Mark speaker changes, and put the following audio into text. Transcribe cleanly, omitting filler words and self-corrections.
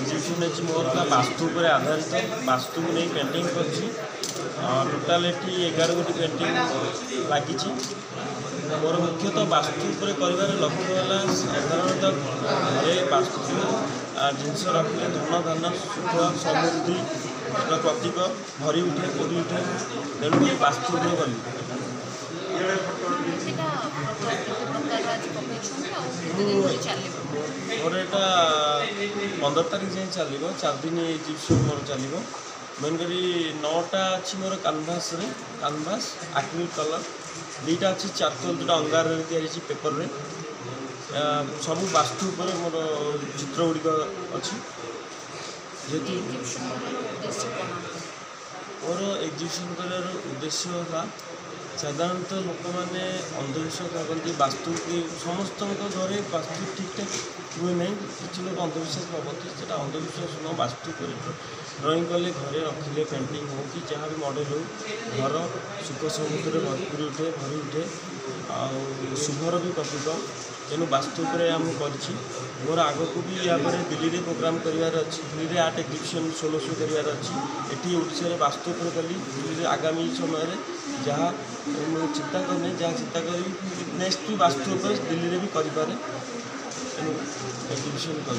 Speaker 1: Exhibition अच्छी मोर का वास्तु पर आधारित वास्तु को नहीं पेंटिंग टोटाल ये 11 गोटी पेंटिंग लगी मोर मुख्यतः वास्तु पर कर लक्ष्य है साधारणतः घरे वास्तु जिनस रखिले धन धान सुख समृद्धि प्रतीक भरी उठे पूरी उठे तेणुक वास्तु पर कल मोर यहाँ 15 तारीख जाए चलो 4 दिन एग्जीबिशन मोर चलो मेन कर 9टा अच्छी मोर कैनभास एक्रिल कलर 2टा अच्छी चारकोल जोटा अंगार या पेपर रे सब वास्तु पर मोर चित्र गुड़िक अच्छी जेहेतु मोर एग्जीबिशन कर उद्देश्य है साधारणतः लोक मैंने अंधविश्वास भावती वास्तु की समस्त घरे वास्तु ठीक ठाक हुए नहीं किसी लोग अंधविश्वास भावती से अंधविश्वास न वास्तु कर ड्रॉइंग कले घरे रखिले पेंटिंग हो कि जहाँ भी मॉडल हो घर सुख समृद्धि भरपूर उठे भरी उठे शुभर भी प्रतीक तेणु वास्तु पर कर मोर आग को भी या दिल्ली में प्रोग्राम करार अच्छी दिल्ली में आर्ट एग्जीबिशन 1600 करार अच्छी ये ओडिशा वास्तु पर कली दिल्ली आगामी समय जहाँ चिंता करने जहाँ चिंता करी नेक्स्ट भी वास्तु पर दिल्ली में भी करें तेणु एग्जीबिशन कर।